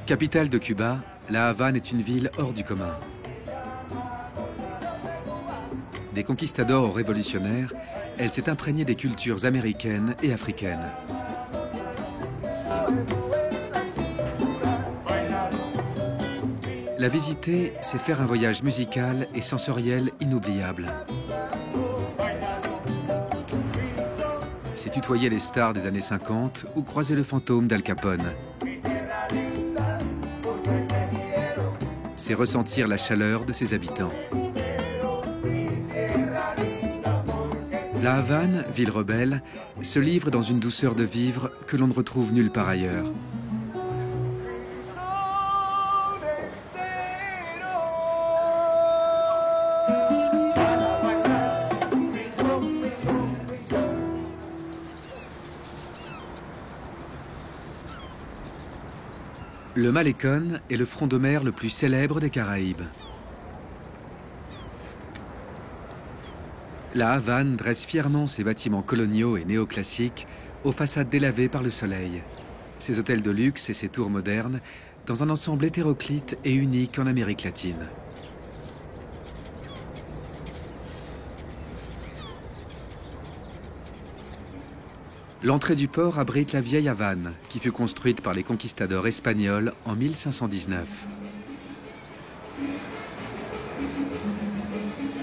Capitale de Cuba, La Havane est une ville hors du commun. Des conquistadors aux révolutionnaires, elle s'est imprégnée des cultures américaines et africaines. La visiter, c'est faire un voyage musical et sensoriel inoubliable. C'est tutoyer les stars des années 50 ou croiser le fantôme d'Al Capone. C'est ressentir la chaleur de ses habitants. La Havane, ville rebelle, se livre dans une douceur de vivre que l'on ne retrouve nulle part ailleurs. Le Malecón est le front de mer le plus célèbre des Caraïbes. La Havane dresse fièrement ses bâtiments coloniaux et néoclassiques aux façades délavées par le soleil, ses hôtels de luxe et ses tours modernes dans un ensemble hétéroclite et unique en Amérique latine. L'entrée du port abrite la vieille Havane, qui fut construite par les conquistadors espagnols en 1519.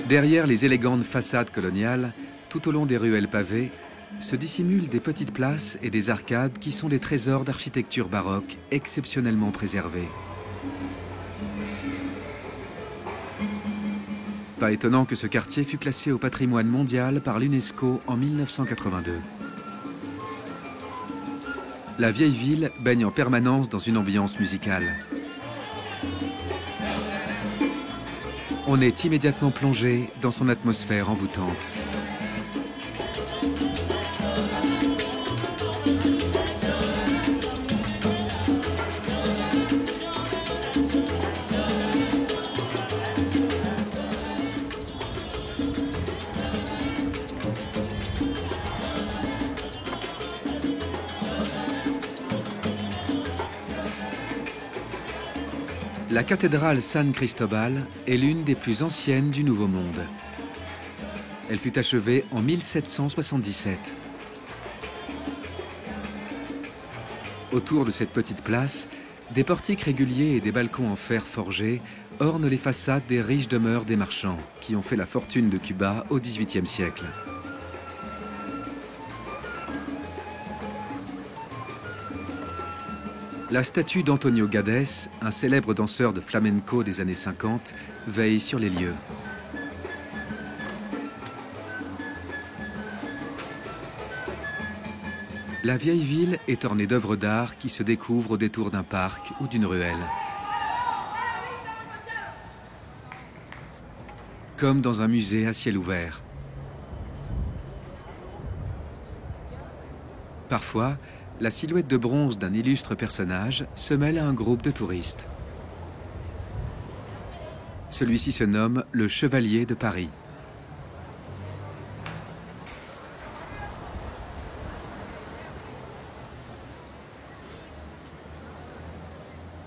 Derrière les élégantes façades coloniales, tout au long des ruelles pavées, se dissimulent des petites places et des arcades qui sont des trésors d'architecture baroque exceptionnellement préservés. Pas étonnant que ce quartier fût classé au patrimoine mondial par l'UNESCO en 1982. La vieille ville baigne en permanence dans une ambiance musicale. On est immédiatement plongé dans son atmosphère envoûtante. La cathédrale San Cristobal est l'une des plus anciennes du Nouveau Monde. Elle fut achevée en 1777. Autour de cette petite place, des portiques réguliers et des balcons en fer forgé ornent les façades des riches demeures des marchands qui ont fait la fortune de Cuba au XVIIIe siècle. La statue d'Antonio Gades, un célèbre danseur de flamenco des années 50, veille sur les lieux. La vieille ville est ornée d'œuvres d'art qui se découvrent au détour d'un parc ou d'une ruelle. Comme dans un musée à ciel ouvert. Parfois, la silhouette de bronze d'un illustre personnage se mêle à un groupe de touristes. Celui-ci se nomme le Chevalier de Paris.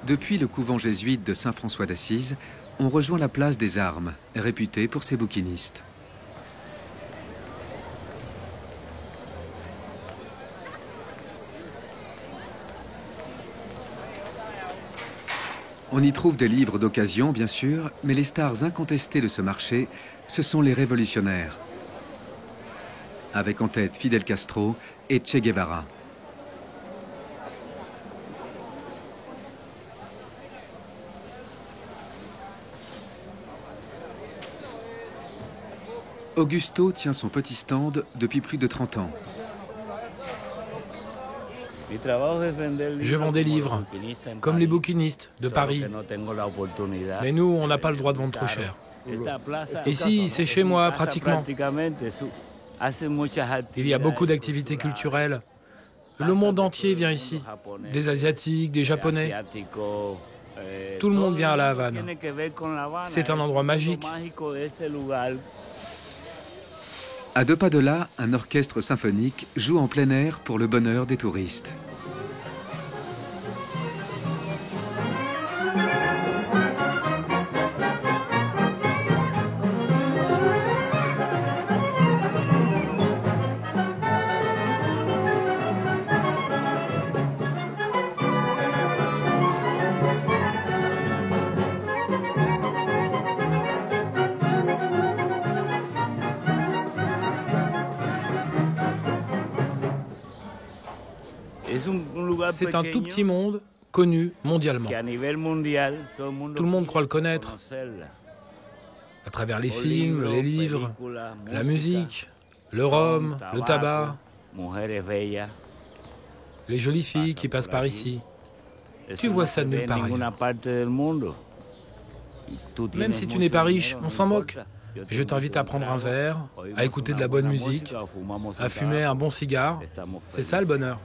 Depuis le couvent jésuite de Saint-François d'Assise, on rejoint la place des Armes, réputée pour ses bouquinistes. On y trouve des livres d'occasion, bien sûr, mais les stars incontestées de ce marché, ce sont les révolutionnaires. Avec en tête Fidel Castro et Che Guevara. Augusto tient son petit stand depuis plus de 30 ans. Je vends des livres, comme les bouquinistes de Paris. Mais nous, on n'a pas le droit de vendre trop cher. Ici, c'est chez moi, pratiquement. Il y a beaucoup d'activités culturelles. Le monde entier vient ici. Des Asiatiques, des Japonais. Tout le monde vient à La Havane. C'est un endroit magique. À 2 pas de là, un orchestre symphonique joue en plein air pour le bonheur des touristes. C'est un tout petit monde connu mondialement. Tout le monde croit le connaître à travers les films, les livres, la musique, le rhum, le tabac, les jolies filles qui passent par ici. Tu vois ça nulle part ailleurs. Même si tu n'es pas riche, on s'en moque. Je t'invite à prendre un verre, à écouter de la bonne musique, à fumer un bon cigare. C'est ça le bonheur.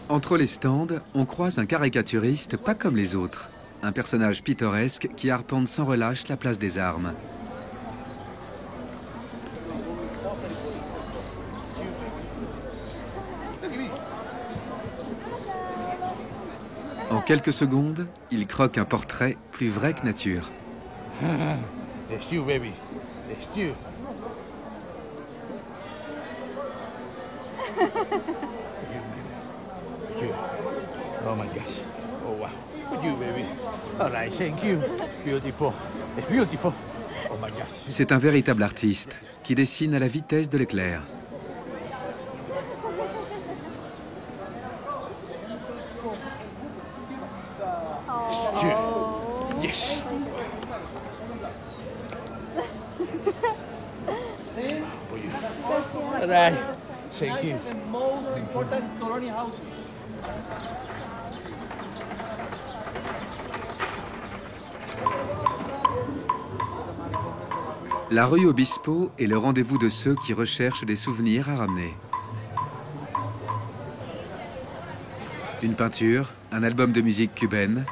Entre les stands, on croise un caricaturiste pas comme les autres. Un personnage pittoresque qui arpente sans relâche la place des Armes. En quelques secondes, il croque un portrait plus vrai que nature. It's you, baby. It's you. You. Oh my gosh. Oh wow. You, baby. All right, thank you. Beautiful. It's beautiful. Oh my gosh. C'est un véritable artiste qui dessine à la vitesse de l'éclair. Yes. All right. Thank you. Most important colony houses. La rue Obispo est le rendez-vous de ceux qui recherchent des souvenirs à ramener. Une peinture, un album de musique cubaine,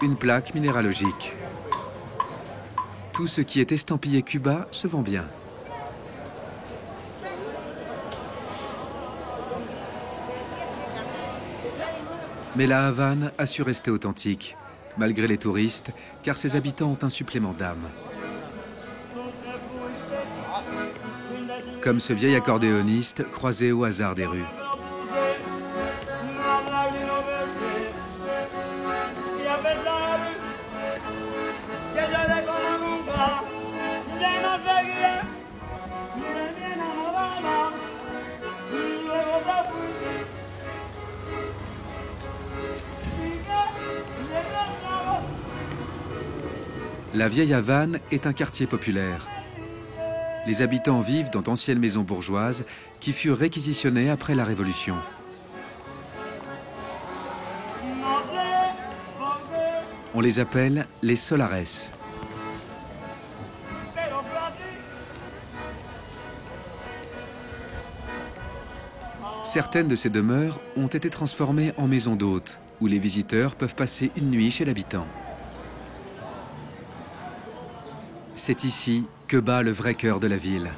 une plaque minéralogique. Tout ce qui est estampillé Cuba se vend bien. Mais la Havane a su rester authentique, malgré les touristes, car ses habitants ont un supplément d'âme. Comme ce vieil accordéoniste croisé au hasard des rues. La vieille Havane est un quartier populaire. Les habitants vivent dans d'anciennes maisons bourgeoises qui furent réquisitionnées après la Révolution. On les appelle les solares. Certaines de ces demeures ont été transformées en maisons d'hôtes, où les visiteurs peuvent passer une nuit chez l'habitant. C'est ici que bat le vrai cœur de la ville.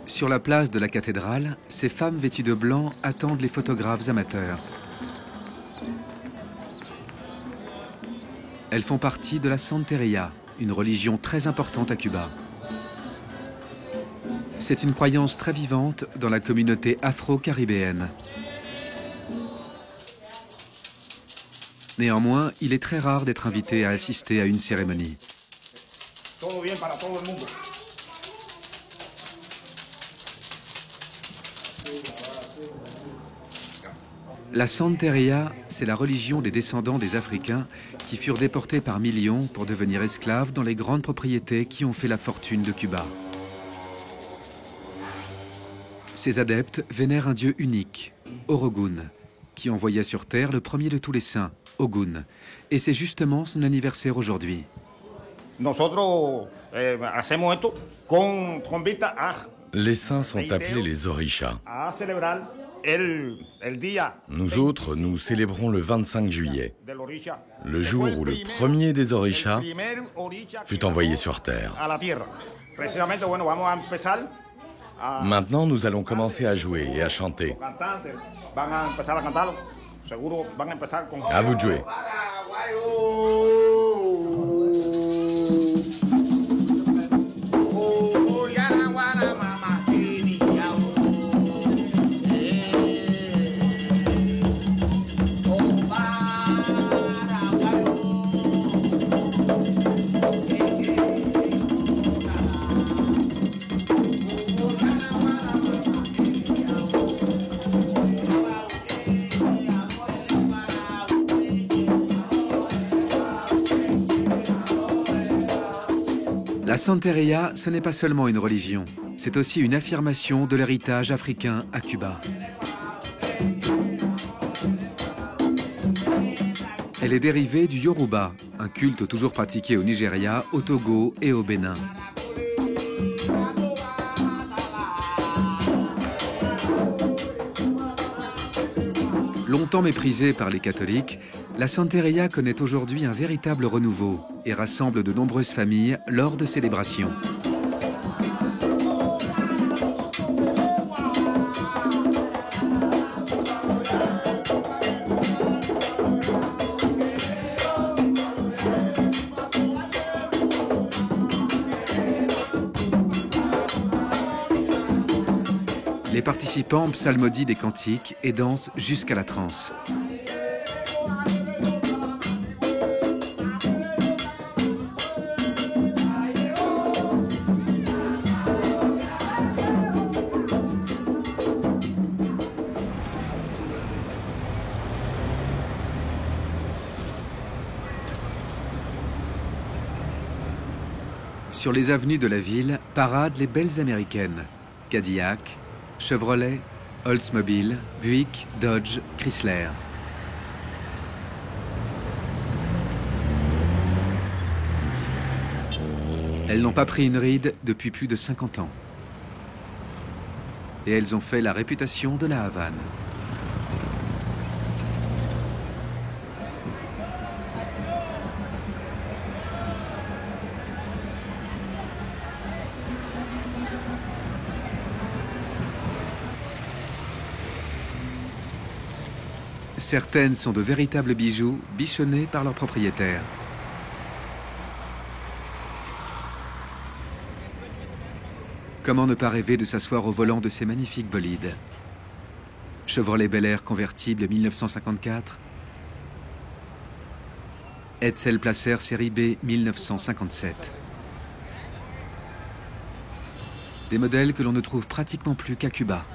Sur la place de la cathédrale, ces femmes vêtues de blanc attendent les photographes amateurs. Elles font partie de la Santería, une religion très importante à Cuba. C'est une croyance très vivante dans la communauté afro-caribéenne. Néanmoins, il est très rare d'être invité à assister à une cérémonie. La Santería, c'est la religion des descendants des Africains qui furent déportés par millions pour devenir esclaves dans les grandes propriétés qui ont fait la fortune de Cuba. Ces adeptes vénèrent un dieu unique, Orogun, qui envoya sur terre le premier de tous les saints, Ogun. Et c'est justement son anniversaire aujourd'hui. Les saints sont appelés les orishas. Nous autres, nous célébrons le 25 juillet, le jour où le premier des orishas fut envoyé sur terre. Maintenant, nous allons commencer à jouer et à chanter. À vous de jouer. santería, ce n'est pas seulement une religion, c'est aussi une affirmation de l'héritage africain à Cuba. Elle est dérivée du Yoruba, un culte toujours pratiqué au Nigeria, au Togo et au Bénin. Longtemps méprisée par les catholiques, la santería connaît aujourd'hui un véritable renouveau et rassemble de nombreuses familles lors de célébrations. Les participants psalmodient des cantiques et dansent jusqu'à la transe. Sur les avenues de la ville paradent les belles américaines. Cadillac, Chevrolet, Oldsmobile, Buick, Dodge, Chrysler. Elles n'ont pas pris une ride depuis plus de 50 ans. Et elles ont fait la réputation de la Havane. Certaines sont de véritables bijoux bichonnés par leurs propriétaires. Comment ne pas rêver de s'asseoir au volant de ces magnifiques bolides? Chevrolet Bel Air convertible 1954, Edsel Placer série B 1957. Des modèles que l'on ne trouve pratiquement plus qu'à Cuba.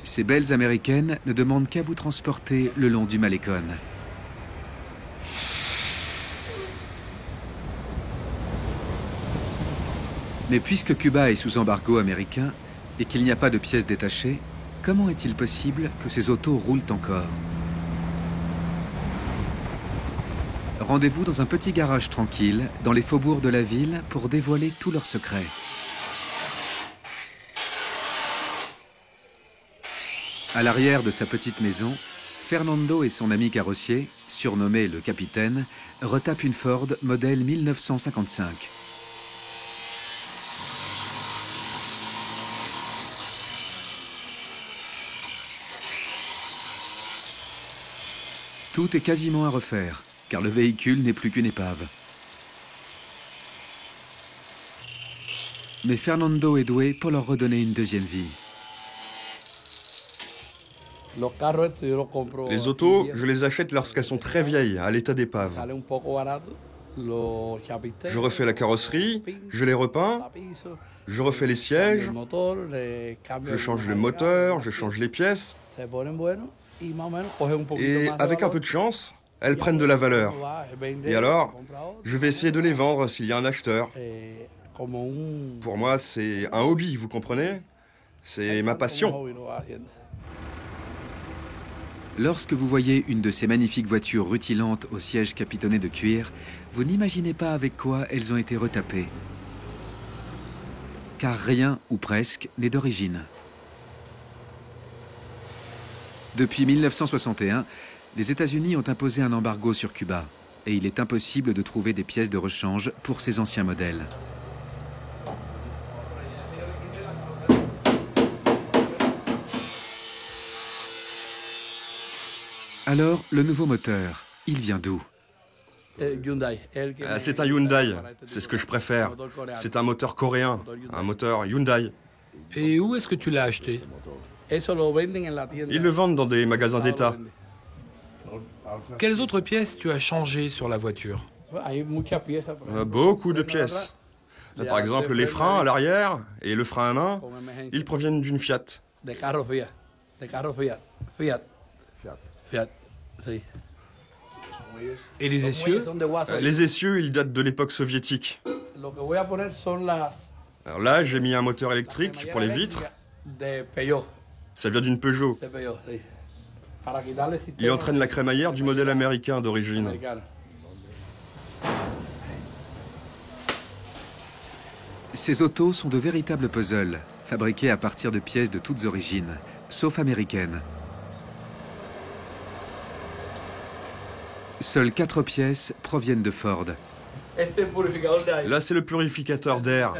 Ces belles américaines ne demandent qu'à vous transporter le long du Malecón. Mais puisque Cuba est sous embargo américain et qu'il n'y a pas de pièces détachées, comment est-il possible que ces autos roulent encore? Rendez-vous dans un petit garage tranquille, dans les faubourgs de la ville, pour dévoiler tous leurs secrets. À l'arrière de sa petite maison, Fernando et son ami carrossier, surnommé le capitaine, retapent une Ford modèle 1955. Tout est quasiment à refaire, car le véhicule n'est plus qu'une épave. Mais Fernando est doué pour leur redonner une deuxième vie. Les autos, je les achète lorsqu'elles sont très vieilles, à l'état d'épave. Je refais la carrosserie, je les repeins, je refais les sièges, je change le moteur, je change les pièces. Et avec un peu de chance, elles prennent de la valeur. Et alors, je vais essayer de les vendre s'il y a un acheteur. Pour moi, c'est un hobby, vous comprenez? C'est ma passion. Lorsque vous voyez une de ces magnifiques voitures rutilantes au siège capitonné de cuir, vous n'imaginez pas avec quoi elles ont été retapées. Car rien, ou presque, n'est d'origine. Depuis 1961, les États-Unis ont imposé un embargo sur Cuba, et il est impossible de trouver des pièces de rechange pour ces anciens modèles. Alors, le nouveau moteur, il vient d'où? C'est un Hyundai, c'est ce que je préfère. C'est un moteur coréen, un moteur Hyundai. Et où est-ce que tu l'as acheté? Ils le vendent dans des magasins d'État. Quelles autres pièces tu as changées sur la voiture? Beaucoup de pièces. Par exemple, les freins à l'arrière et le frein à main, ils proviennent d'une Fiat. Et les essieux? Les essieux, ils datent de l'époque soviétique. Alors là, j'ai mis un moteur électrique pour les vitres. Ça vient d'une Peugeot. Il entraîne la crémaillère du modèle américain d'origine. Ces autos sont de véritables puzzles, fabriqués à partir de pièces de toutes origines, sauf américaines. Seules 4 pièces proviennent de Ford. Là, c'est le purificateur d'air.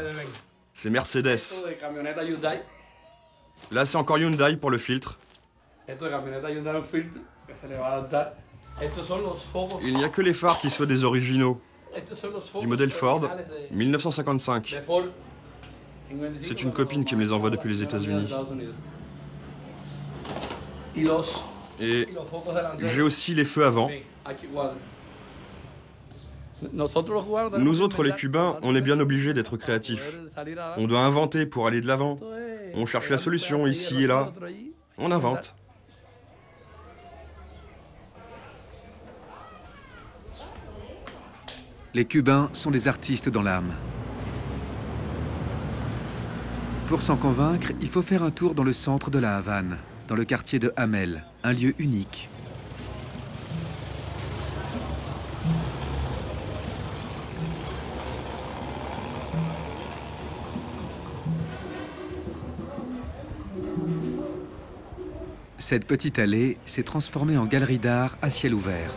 C'est Mercedes. Là, c'est encore Hyundai pour le filtre. Il n'y a que les phares qui soient des originaux. Du modèle Ford, 1955. C'est une copine qui me les envoie depuis les États-Unis. Et j'ai aussi les feux avant. Nous autres, les Cubains, on est bien obligés d'être créatifs. On doit inventer pour aller de l'avant. On cherche la solution ici et là. On invente. Les Cubains sont des artistes dans l'âme. Pour s'en convaincre, il faut faire un tour dans le centre de la Havane, dans le quartier de Hamel, un lieu unique. Cette petite allée s'est transformée en galerie d'art à ciel ouvert.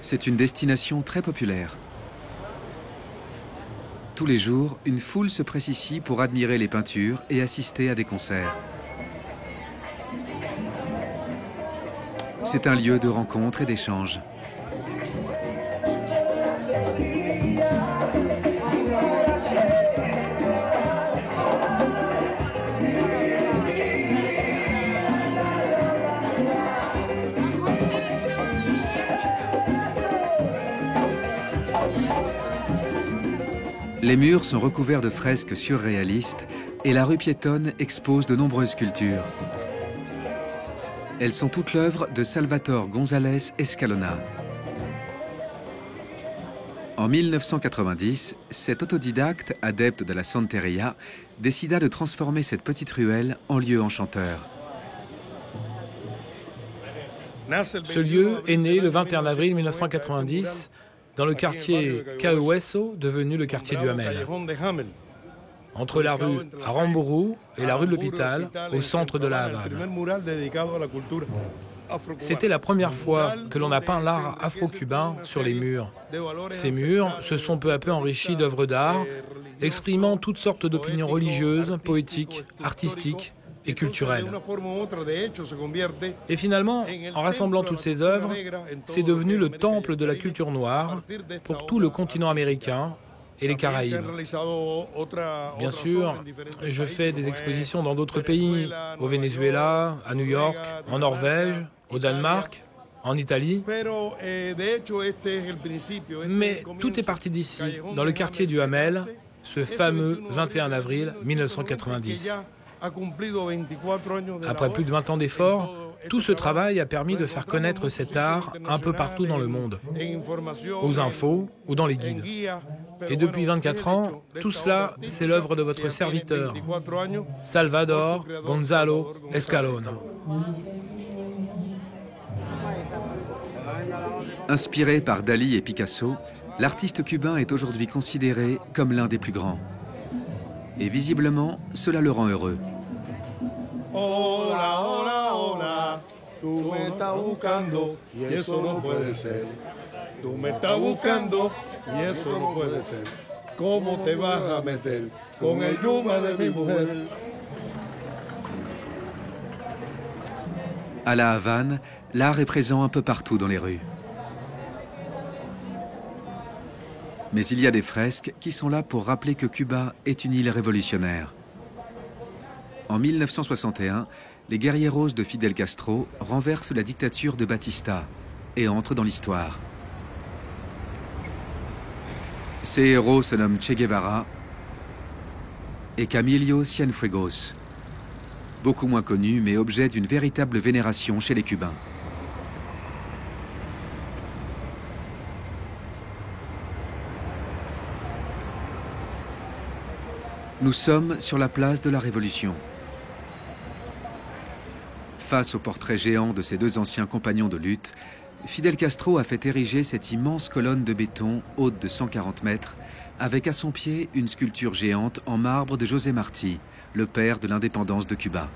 C'est une destination très populaire. Tous les jours, une foule se presse ici pour admirer les peintures et assister à des concerts. C'est un lieu de rencontre et d'échange. Les murs sont recouverts de fresques surréalistes et la rue piétonne expose de nombreuses sculptures. Elles sont toutes l'œuvre de Salvatore González Escalona. En 1990, cet autodidacte, adepte de la santeria, décida de transformer cette petite ruelle en lieu enchanteur. Ce lieu est né le 21 avril 1990 dans le quartier Cahueso, devenu le quartier du Hamel. Entre la rue Aramburu et la rue de l'Hôpital, au centre de la Havane. C'était la première fois que l'on a peint l'art afro-cubain sur les murs. Ces murs se sont peu à peu enrichis d'œuvres d'art, exprimant toutes sortes d'opinions religieuses, poétiques, artistiques et culturelles. Et finalement, en rassemblant toutes ces œuvres, c'est devenu le temple de la culture noire pour tout le continent américain et les Caraïbes. Bien sûr, je fais des expositions dans d'autres pays, au Venezuela, à New York, en Norvège, au Danemark, en Italie. Mais tout est parti d'ici, dans le quartier du Hamel, ce fameux 21 avril 1990. Après plus de 20 ans d'efforts, tout ce travail a permis de faire connaître cet art un peu partout dans le monde, aux infos ou dans les guides. Et depuis 24 ans, tout cela, c'est l'œuvre de votre serviteur, Salvador Gonzalo Escalona. Inspiré par Dali et Picasso, l'artiste cubain est aujourd'hui considéré comme l'un des plus grands. Et visiblement, cela le rend heureux. Hola, hola, hola, tu me estás buscando y eso no puede ser. Tu me estás buscando y eso no puede ser. ¿Cómo te vas a meter con el yuma de mi mujer? À la Havane, l'art est présent un peu partout dans les rues. Mais il y a des fresques qui sont là pour rappeler que Cuba est une île révolutionnaire. En 1961, les guerrieros de Fidel Castro renversent la dictature de Batista et entrent dans l'histoire. Ces héros se nomment Che Guevara et Camilo Cienfuegos. beaucoup moins connu mais objet d'une véritable vénération chez les Cubains. Nous sommes sur la place de la Révolution. Face au portrait géant de ses deux anciens compagnons de lutte, Fidel Castro a fait ériger cette immense colonne de béton haute de 140 mètres, avec à son pied une sculpture géante en marbre de José Martí, le père de l'indépendance de Cuba.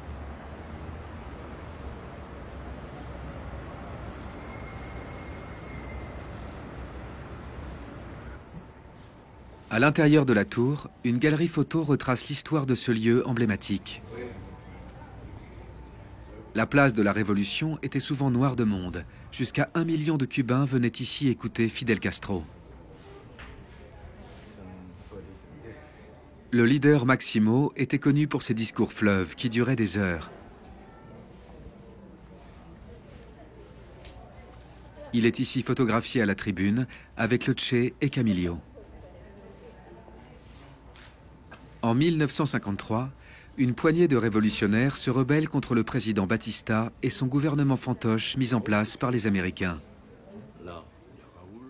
À l'intérieur de la tour, une galerie photo retrace l'histoire de ce lieu emblématique. La place de la Révolution était souvent noire de monde. Jusqu'à 1 million de Cubains venaient ici écouter Fidel Castro. Le leader Máximo était connu pour ses discours fleuves qui duraient des heures. Il est ici photographié à la tribune avec le Che et Camilio. En 1953, une poignée de révolutionnaires se rebellent contre le président Batista et son gouvernement fantoche mis en place par les Américains.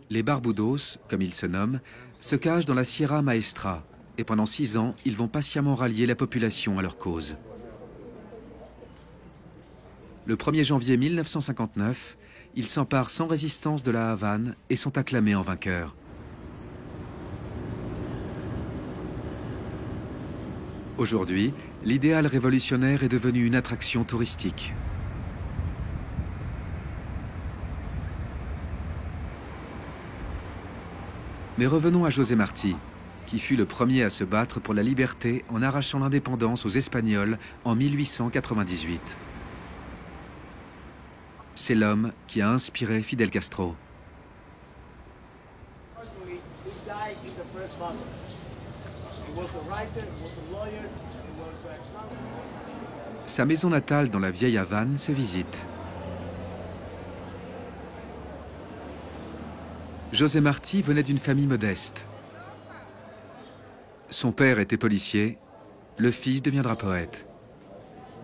Les Barbudos, comme ils se nomment, se cachent dans la Sierra Maestra et pendant 6 ans, ils vont patiemment rallier la population à leur cause. Le 1er janvier 1959, ils s'emparent sans résistance de la Havane et sont acclamés en vainqueurs. Aujourd'hui, l'idéal révolutionnaire est devenu une attraction touristique. Mais revenons à José Martí, qui fut le premier à se battre pour la liberté en arrachant l'indépendance aux Espagnols en 1898. C'est l'homme qui a inspiré Fidel Castro. Sa maison natale dans la vieille Havane se visite. José Martí venait d'une famille modeste. Son père était policier, le fils deviendra poète.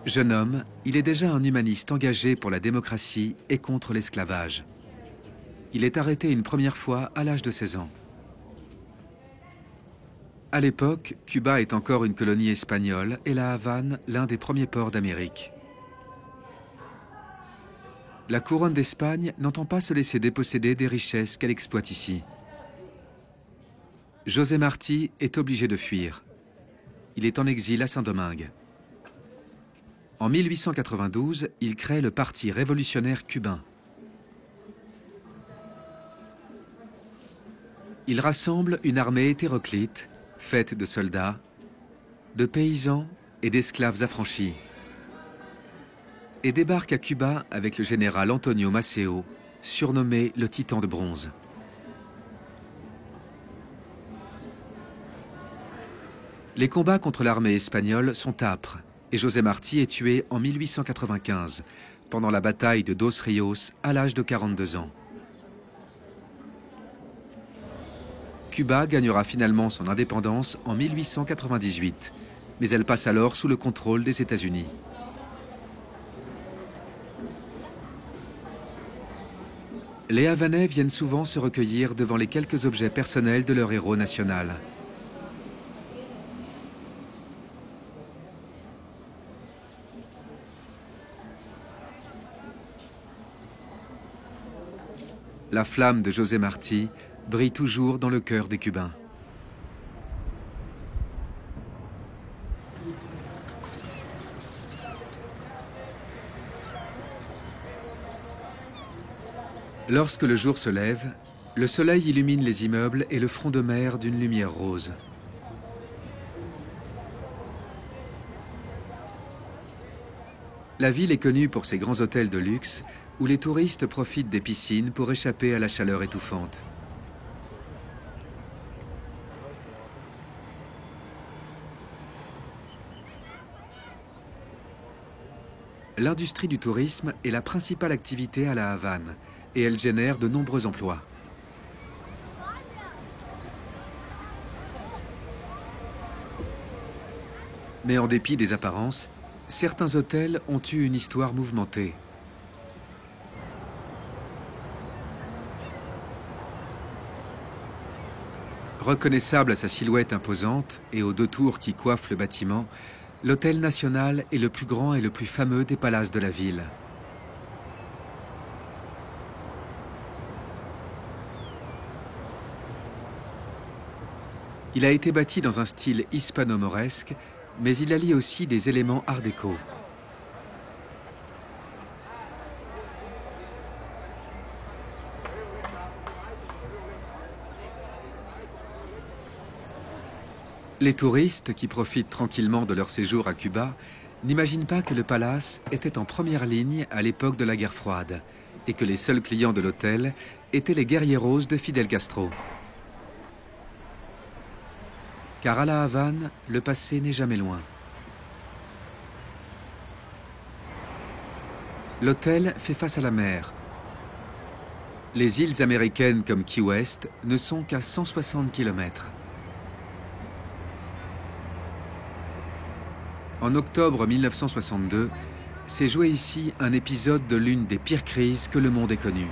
Jeune homme, il est déjà un humaniste engagé pour la démocratie et contre l'esclavage. Il est arrêté une première fois à l'âge de 16 ans. À l'époque, Cuba est encore une colonie espagnole et la Havane l'un des premiers ports d'Amérique. La couronne d'Espagne n'entend pas se laisser déposséder des richesses qu'elle exploite ici. José Martí est obligé de fuir. Il est en exil à Saint-Domingue. En 1892, il crée le Parti révolutionnaire cubain. Il rassemble une armée hétéroclite, faite de soldats, de paysans et d'esclaves affranchis, et débarque à Cuba avec le général Antonio Maceo, surnommé le Titan de bronze. Les combats contre l'armée espagnole sont âpres et José Martí est tué en 1895, pendant la bataille de Dos Rios à l'âge de 42 ans. Cuba gagnera finalement son indépendance en 1898, mais elle passe alors sous le contrôle des États-Unis. Les Havanais viennent souvent se recueillir devant les quelques objets personnels de leur héros national. La flamme de José Martí brille toujours dans le cœur des Cubains. Lorsque le jour se lève, le soleil illumine les immeubles et le front de mer d'une lumière rose. La ville est connue pour ses grands hôtels de luxe où les touristes profitent des piscines pour échapper à la chaleur étouffante. L'industrie du tourisme est la principale activité à la Havane et elle génère de nombreux emplois. Mais en dépit des apparences, certains hôtels ont eu une histoire mouvementée. Reconnaissable à sa silhouette imposante et aux 2 tours qui coiffent le bâtiment, l'Hôtel National est le plus grand et le plus fameux des palaces de la ville. Il a été bâti dans un style hispano-mauresque, mais il allie aussi des éléments art déco. Les touristes qui profitent tranquillement de leur séjour à Cuba n'imaginent pas que le palace était en première ligne à l'époque de la guerre froide et que les seuls clients de l'hôtel étaient les guerrieros de Fidel Castro. Car à La Havane, le passé n'est jamais loin. L'hôtel fait face à la mer. Les îles américaines comme Key West ne sont qu'à 160 km. En octobre 1962, s'est joué ici un épisode de l'une des pires crises que le monde ait connue.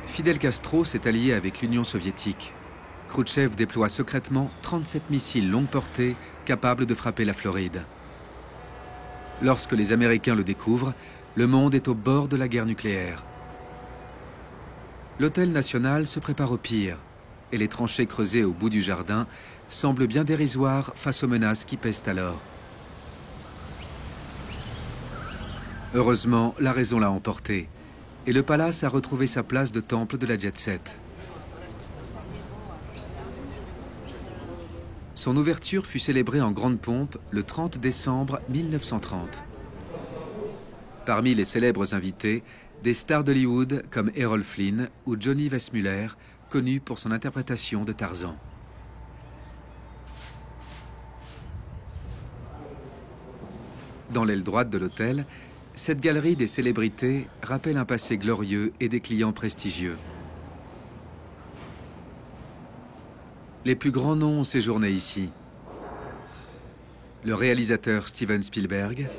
Fidel Castro s'est allié avec l'Union soviétique. Khrouchtchev déploie secrètement 37 missiles longue portée capables de frapper la Floride. Lorsque les Américains le découvrent, le monde est au bord de la guerre nucléaire. L'Hôtel National se prépare au pire et les tranchées creusées au bout du jardin semblent bien dérisoires face aux menaces qui pèsent alors. Heureusement, la raison l'a emporté et le palace a retrouvé sa place de temple de la jet-set. Son ouverture fut célébrée en grande pompe le 30 décembre 1930. Parmi les célèbres invités, des stars d'Hollywood comme Errol Flynn ou Johnny Weissmuller, connu pour son interprétation de Tarzan. Dans l'aile droite de l'hôtel, cette galerie des célébrités rappelle un passé glorieux et des clients prestigieux. Les plus grands noms ont séjourné ici. Le réalisateur Steven Spielberg,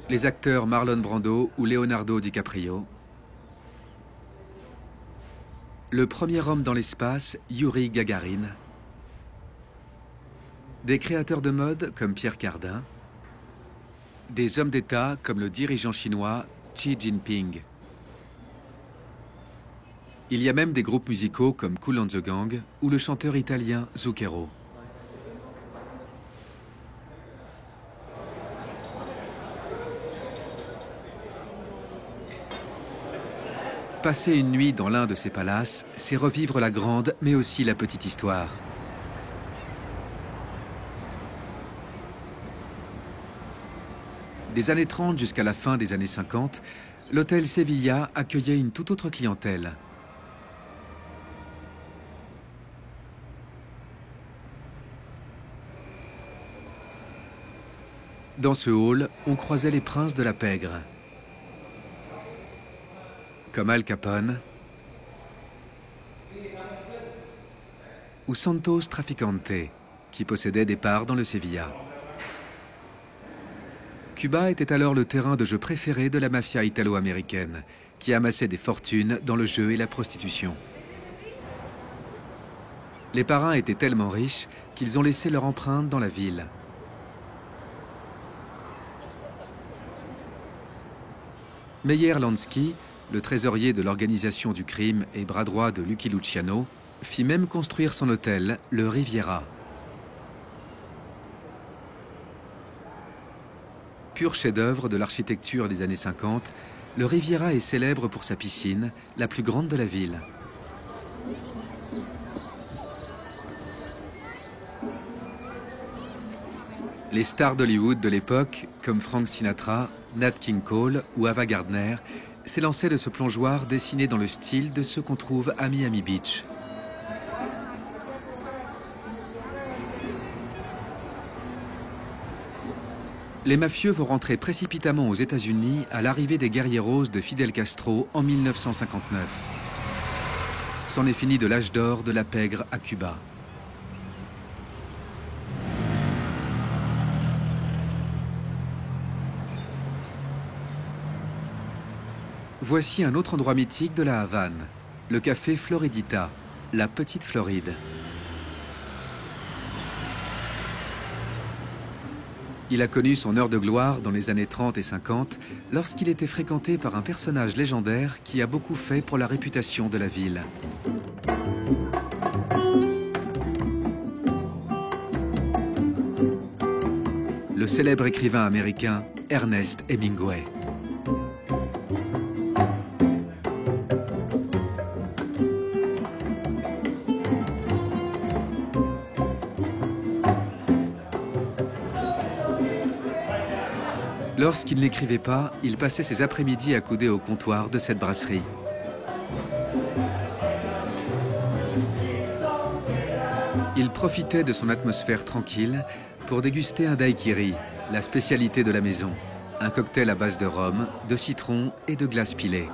les acteurs Marlon Brando ou Leonardo DiCaprio, le premier homme dans l'espace, Yuri Gagarin, des créateurs de mode comme Pierre Cardin, des hommes d'État comme le dirigeant chinois Xi Jinping. Il y a même des groupes musicaux comme Kool and the Gang ou le chanteur italien Zucchero. Passer une nuit dans l'un de ces palaces, c'est revivre la grande mais aussi la petite histoire. Des années 30 jusqu'à la fin des années 50, l'hôtel Sevilla accueillait une toute autre clientèle. Dans ce hall, on croisait les princes de la pègre, comme Al Capone ou Santos Traficante, qui possédait des parts dans le Sevilla. Cuba était alors le terrain de jeu préféré de la mafia italo-américaine, qui amassait des fortunes dans le jeu et la prostitution. Les parrains étaient tellement riches qu'ils ont laissé leur empreinte dans la ville. Meyer Lansky, le trésorier de l'organisation du crime et bras droit de Lucky Luciano, fit même construire son hôtel, le Riviera. Pur chef-d'œuvre de l'architecture des années 50, le Riviera est célèbre pour sa piscine, la plus grande de la ville. Les stars d'Hollywood de l'époque, comme Frank Sinatra, Nat King Cole ou Ava Gardner, s'élançaient de ce plongeoir dessiné dans le style de ceux qu'on trouve à Miami Beach. Les mafieux vont rentrer précipitamment aux États-Unis à l'arrivée des guerrieros de Fidel Castro en 1959. C'en est fini de l'âge d'or de la pègre à Cuba. Voici un autre endroit mythique de la Havane, le café Floridita, la petite Floride. Il a connu son heure de gloire dans les années 30 et 50 lorsqu'il était fréquenté par un personnage légendaire qui a beaucoup fait pour la réputation de la ville. Le célèbre écrivain américain Ernest Hemingway. Lorsqu'il n'écrivait pas, il passait ses après-midi accoudé au comptoir de cette brasserie. Il profitait de son atmosphère tranquille pour déguster un daiquiri, la spécialité de la maison, un cocktail à base de rhum, de citron et de glace pilée.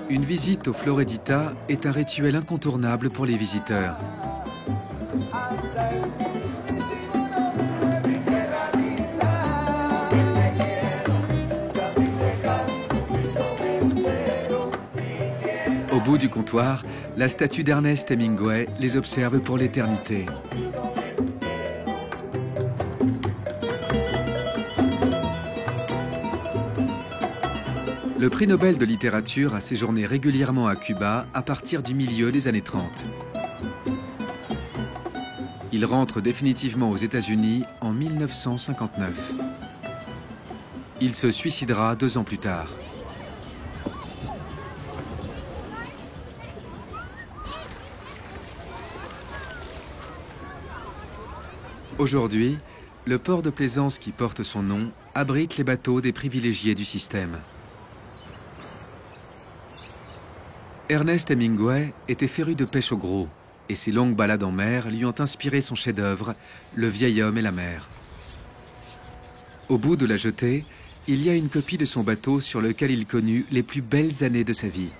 Une visite au Floridita est un rituel incontournable pour les visiteurs. Au bout du comptoir, la statue d'Ernest Hemingway les observe pour l'éternité. Le prix Nobel de littérature a séjourné régulièrement à Cuba à partir du milieu des années 30. Il rentre définitivement aux États-Unis en 1959. Il se suicidera 2 ans plus tard. Aujourd'hui, le port de plaisance qui porte son nom abrite les bateaux des privilégiés du système. Ernest Hemingway était féru de pêche au gros, et ses longues balades en mer lui ont inspiré son chef-d'œuvre, Le vieil homme et la mer. Au bout de la jetée, il y a une copie de son bateau sur lequel il connut les plus belles années de sa vie.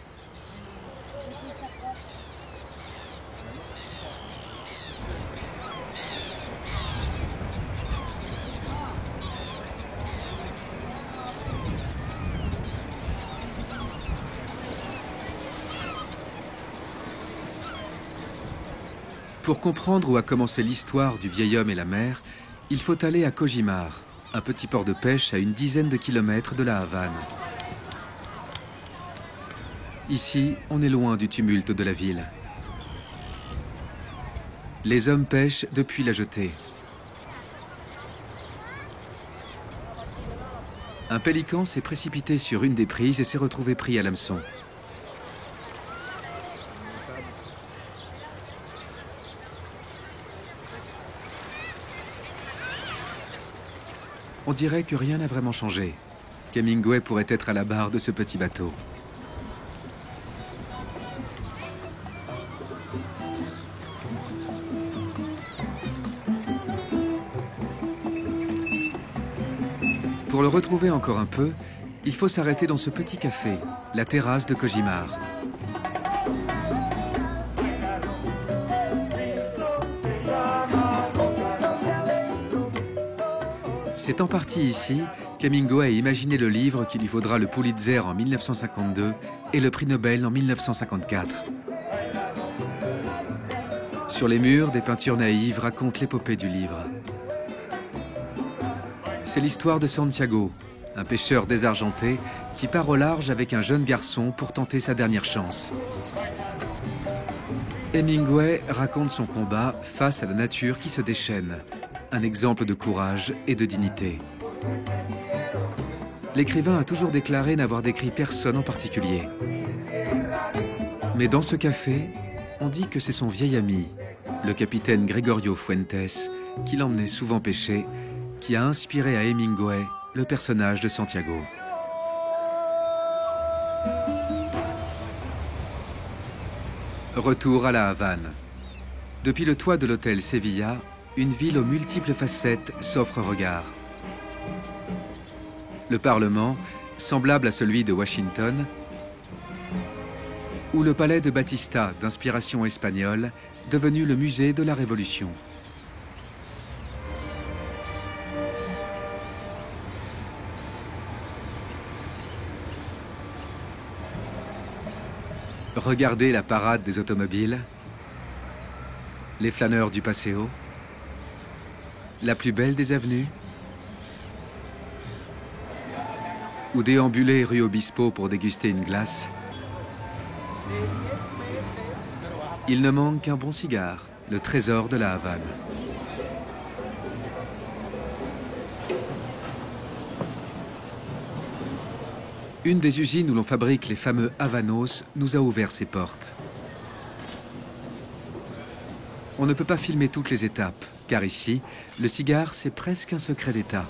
Pour comprendre où a commencé l'histoire du vieil homme et la mer, il faut aller à Cojimar, un petit port de pêche à une dizaine de kilomètres de la Havane. Ici, on est loin du tumulte de la ville. Les hommes pêchent depuis la jetée. Un pélican s'est précipité sur une des prises et s'est retrouvé pris à l'hameçon. On dirait que rien n'a vraiment changé, qu'Hemingway pourrait être à la barre de ce petit bateau. Pour le retrouver encore un peu, il faut s'arrêter dans ce petit café, la terrasse de Cojimar. C'est en partie ici qu'Hemingway a imaginé le livre qui lui vaudra le Pulitzer en 1952 et le prix Nobel en 1954. Sur les murs, des peintures naïves racontent l'épopée du livre. C'est l'histoire de Santiago, un pêcheur désargenté qui part au large avec un jeune garçon pour tenter sa dernière chance. Hemingway raconte son combat face à la nature qui se déchaîne. Un exemple de courage et de dignité. L'écrivain a toujours déclaré n'avoir décrit personne en particulier. Mais dans ce café, on dit que c'est son vieil ami, le capitaine Gregorio Fuentes, qui l'emmenait souvent pêcher, qui a inspiré à Hemingway le personnage de Santiago. Retour à la Havane. Depuis le toit de l'hôtel Sevilla, une ville aux multiples facettes s'offre au regard. Le Parlement, semblable à celui de Washington, ou le palais de Batista, d'inspiration espagnole, devenu le musée de la Révolution. Regardez la parade des automobiles, les flâneurs du Paseo, la plus belle des avenues, ou déambuler rue Obispo pour déguster une glace. Il ne manque qu'un bon cigare, le trésor de la Havane. Une des usines où l'on fabrique les fameux Havanos nous a ouvert ses portes. On ne peut pas filmer toutes les étapes, car ici, le cigare, c'est presque un secret d'État.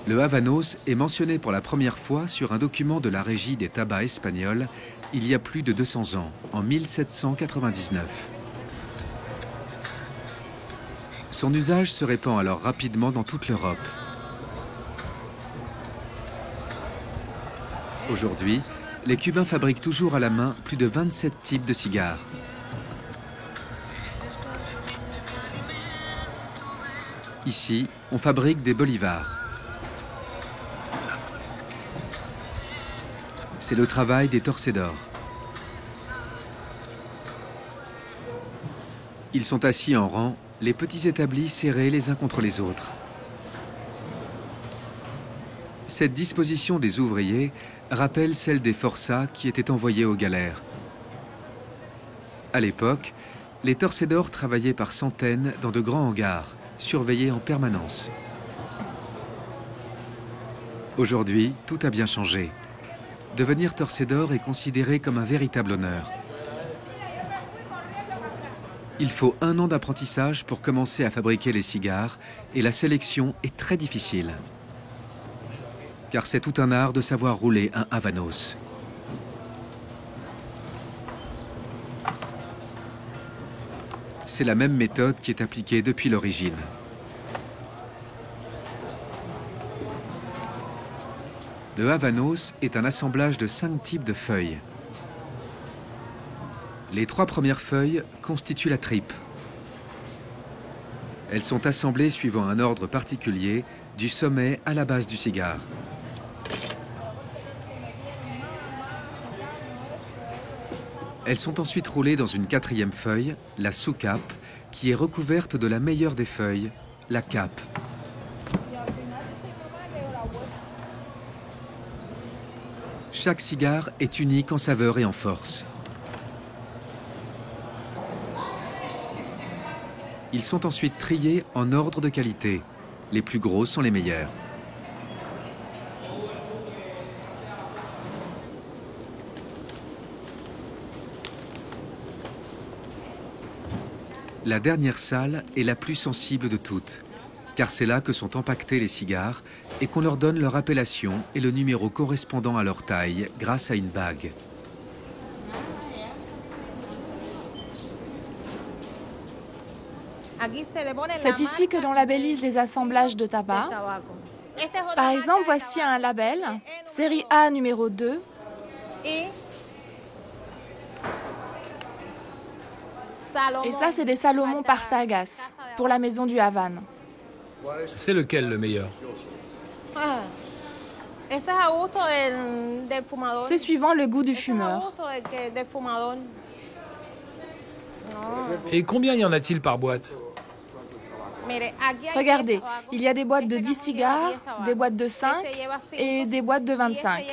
Le Havanos est mentionné pour la première fois sur un document de la Régie des tabacs espagnols il y a plus de 200 ans, en 1799. Son usage se répand alors rapidement dans toute l'Europe. Aujourd'hui, les Cubains fabriquent toujours à la main plus de 27 types de cigares. Ici, on fabrique des bolivars. C'est le travail des torcédors. Ils sont assis en rang, les petits établis serrés les uns contre les autres. Cette disposition des ouvriers rappelle celle des forçats qui étaient envoyés aux galères. À l'époque, les torcédors travaillaient par centaines dans de grands hangars, surveillés en permanence. Aujourd'hui, tout a bien changé. Devenir torcédor est considéré comme un véritable honneur. Il faut 1 an d'apprentissage pour commencer à fabriquer les cigares et la sélection est très difficile. Car c'est tout un art de savoir rouler un Havanos. C'est la même méthode qui est appliquée depuis l'origine. Le Havanos est un assemblage de 5 types de feuilles. Les 3 premières feuilles constituent la tripe. Elles sont assemblées suivant un ordre particulier, du sommet à la base du cigare. Elles sont ensuite roulées dans une 4e feuille, la sous-cape, qui est recouverte de la meilleure des feuilles, la cape. Chaque cigare est unique en saveur et en force. Ils sont ensuite triés en ordre de qualité. Les plus gros sont les meilleurs. La dernière salle est la plus sensible de toutes, car c'est là que sont empaquetés les cigares et qu'on leur donne leur appellation et le numéro correspondant à leur taille grâce à une bague. C'est ici que l'on labellise les assemblages de tabac. Par exemple, voici un label, série A numéro 2. Et ça, c'est des Salomon Partagas, pour la maison du Havane. C'est lequel le meilleur? C'est suivant le goût du fumeur. Et combien y en a-t-il par boîte? Regardez, il y a des boîtes de 10 cigares, des boîtes de 5 et des boîtes de 25.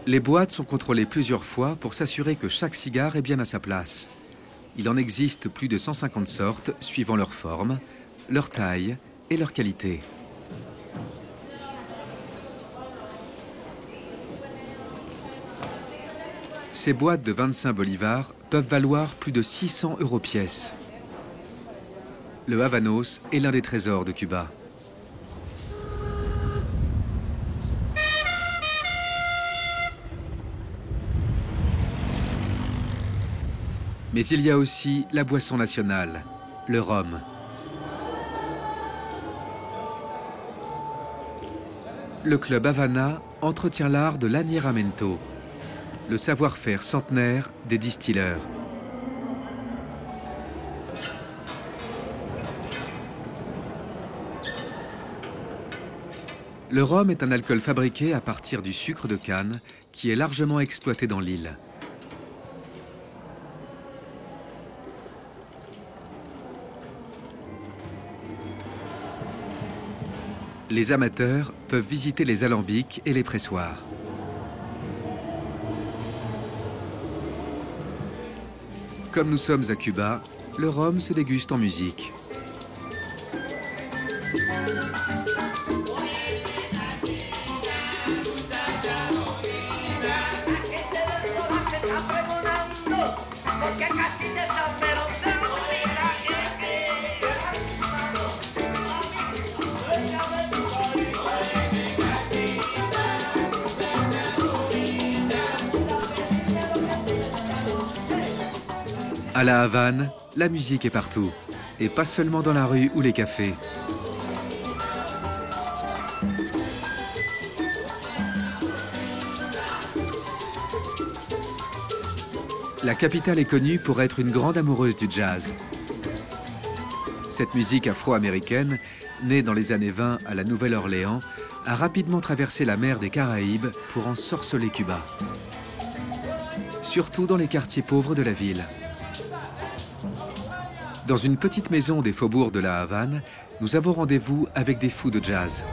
Les boîtes sont contrôlées plusieurs fois pour s'assurer que chaque cigare est bien à sa place. Il en existe plus de 150 sortes, suivant leur forme, leur taille et leur qualité. Ces boîtes de 25 bolivars peuvent valoir plus de 600 € pièce. Le Havanos est l'un des trésors de Cuba. Mais il y a aussi la boisson nationale, le rhum. le club Havana entretient l'art de l'añeramento, le savoir-faire centenaire des distilleurs. Le rhum est un alcool fabriqué à partir du sucre de canne qui est largement exploité dans l'île. Les amateurs peuvent visiter les alambics et les pressoirs. Comme nous sommes à Cuba, le rhum se déguste en musique. À La Havane, la musique est partout, et pas seulement dans la rue ou les cafés. La capitale est connue pour être une grande amoureuse du jazz. Cette musique afro-américaine, née dans les années 20 à la Nouvelle-Orléans, a rapidement traversé la mer des Caraïbes pour ensorceler Cuba. Surtout dans les quartiers pauvres de la ville. Dans une petite maison des faubourgs de La Havane, nous avons rendez-vous avec des fous de jazz.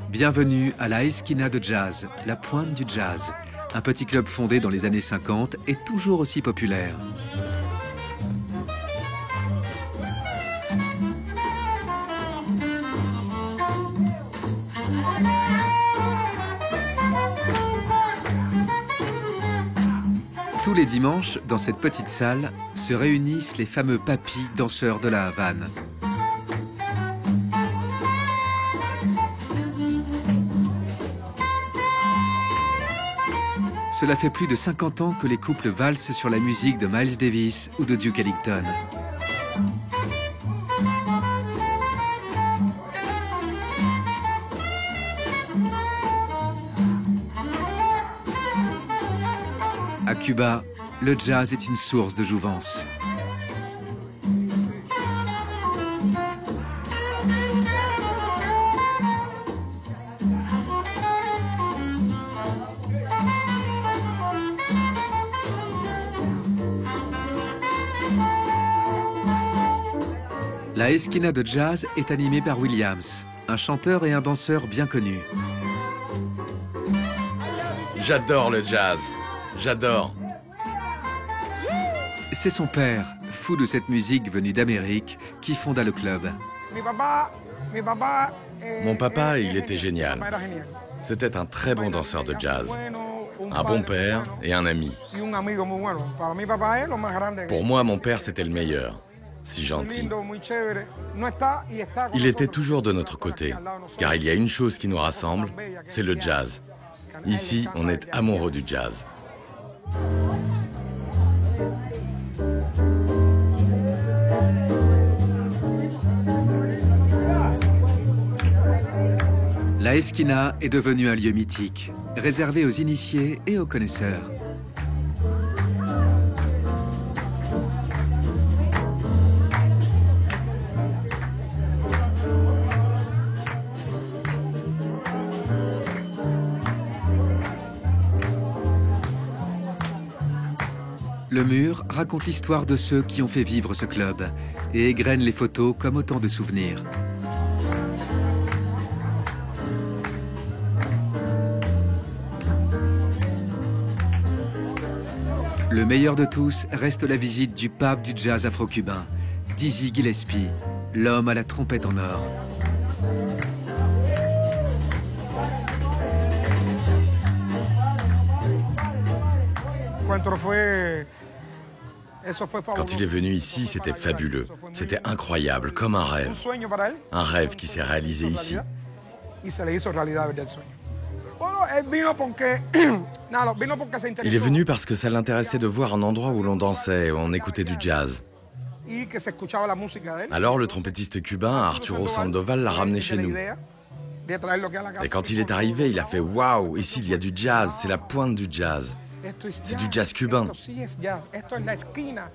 Bienvenue à la Esquina de Jazz, la pointe du jazz. Un petit club fondé dans les années 50 et toujours aussi populaire. Tous les dimanches, dans cette petite salle, se réunissent les fameux papis danseurs de La Havane. Cela fait plus de 50 ans que les couples valsent sur la musique de Miles Davis ou de Duke Ellington. À Cuba, le jazz est une source de jouvence. La Esquina de Jazz est animée par Williams, un chanteur et un danseur bien connus. J'adore le jazz. J'adore. C'est son père, fou de cette musique venue d'Amérique, qui fonda le club. Mon papa, il était génial. C'était un très bon danseur de jazz. Un bon père et un ami. Pour moi, mon père, c'était le meilleur. Si gentil. Il était toujours de notre côté, car il y a une chose qui nous rassemble, c'est le jazz. Ici, on est amoureux du jazz. La Esquina est devenue un lieu mythique, réservé aux initiés et aux connaisseurs. Le mur raconte l'histoire de ceux qui ont fait vivre ce club et égrène les photos comme autant de souvenirs. Le meilleur de tous reste la visite du pape du jazz afro-cubain, Dizzy Gillespie, l'homme à la trompette en or. Quand il est venu ici, c'était fabuleux. C'était incroyable, comme un rêve. Un rêve qui s'est réalisé ici. Il est venu parce que ça l'intéressait de voir un endroit où l'on dansait, où on écoutait du jazz. Alors le trompettiste cubain Arturo Sandoval l'a ramené chez nous. Et quand il est arrivé, il a fait « Waouh, ici il y a du jazz, c'est la pointe du jazz. C'est du jazz cubain. »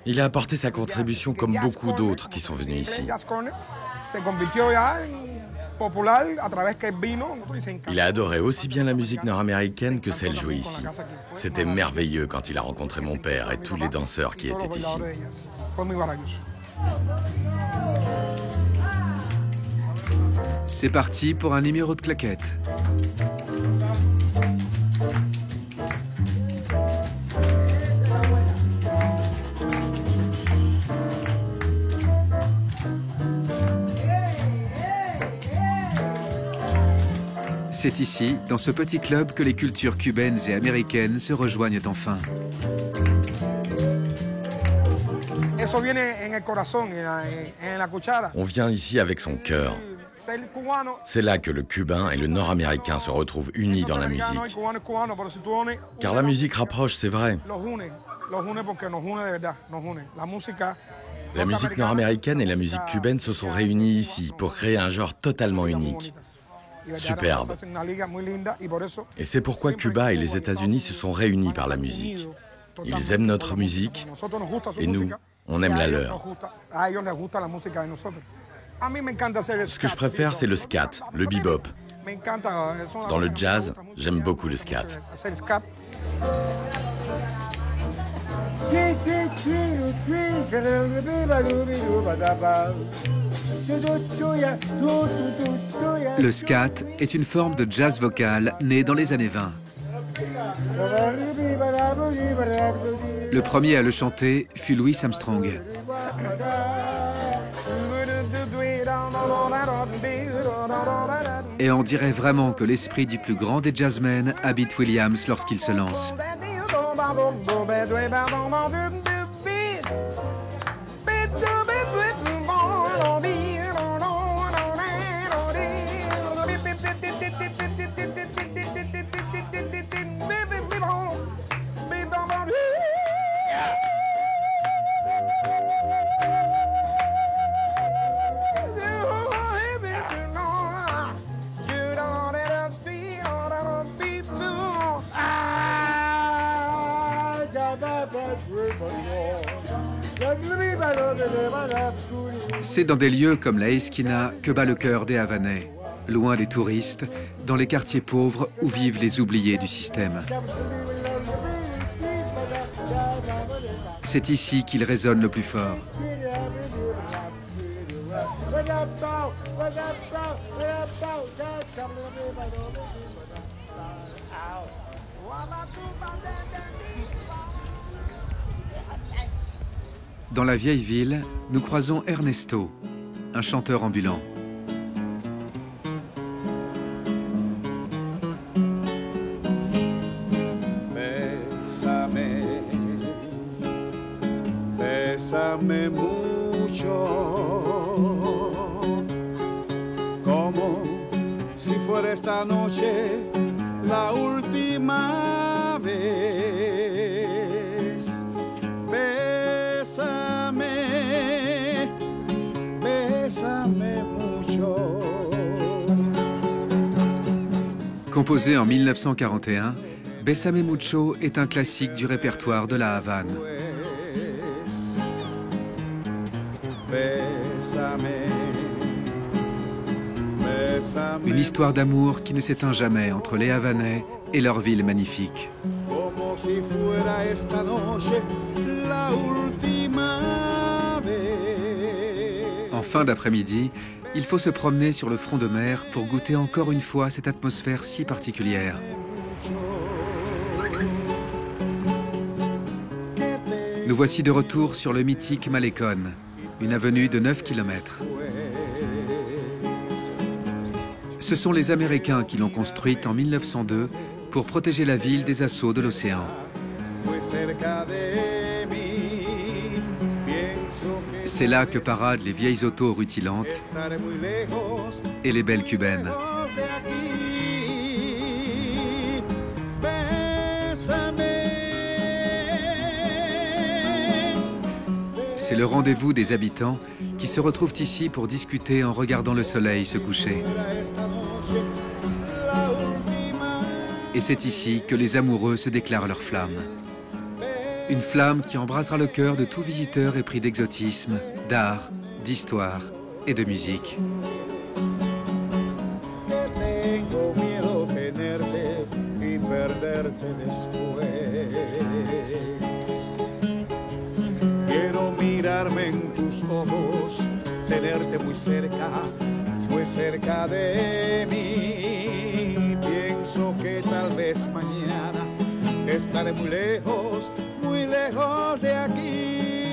Il a apporté sa contribution comme beaucoup d'autres qui sont venus ici. Il a adoré aussi bien la musique nord-américaine que celle jouée ici. C'était merveilleux quand il a rencontré mon père et tous les danseurs qui étaient ici. C'est parti pour un numéro de claquettes. C'est ici, dans ce petit club, que les cultures cubaines et américaines se rejoignent enfin. On vient ici avec son cœur. C'est là que le cubain et le nord-américain se retrouvent unis dans la musique. Car la musique rapproche, c'est vrai. La musique nord-américaine et la musique cubaine se sont réunies ici pour créer un genre totalement unique. Superbe. Et c'est pourquoi Cuba et les États-Unis se sont réunis par la musique. Ils aiment notre musique et nous, on aime la leur. Ce que je préfère, c'est le scat, le bebop. Dans le jazz, j'aime beaucoup le scat. Le scat est une forme de jazz vocal née dans les années 20. Le premier à le chanter fut Louis Armstrong. Et on dirait vraiment que l'esprit du plus grand des jazzmen habite Williams lorsqu'il se lance. C'est dans des lieux comme la Esquina que bat le cœur des Havanais, loin des touristes, dans les quartiers pauvres où vivent les oubliés du système. C'est ici qu'il résonne le plus fort. Dans la vieille ville, nous croisons Ernesto, un chanteur ambulant. Bésame, bésame mucho, como si fuera esta noche la última vez. Bésame, bésame mucho. Composé en 1941, Bésame Mucho est un classique du répertoire de la Havane. Une histoire d'amour qui ne s'éteint jamais entre les Havanais et leur ville magnifique. En fin d'après-midi, il faut se promener sur le front de mer pour goûter encore une fois cette atmosphère si particulière. Nous voici de retour sur le mythique Malecón, une avenue de 9 km. Ce sont les Américains qui l'ont construite en 1902 pour protéger la ville des assauts de l'océan. C'est là que paradent les vieilles autos rutilantes et les belles cubaines. C'est le rendez-vous des habitants qui se retrouvent ici pour discuter en regardant le soleil se coucher. Et c'est ici que les amoureux se déclarent leur flamme. Une flamme qui embrasera le cœur de tout visiteur épris d'exotisme, d'art, d'histoire et de musique. Quiero mirarme en tus ojos, tenerte muy cerca de mí. Pienso que tal vez mañana estaré muy lejos de aquí.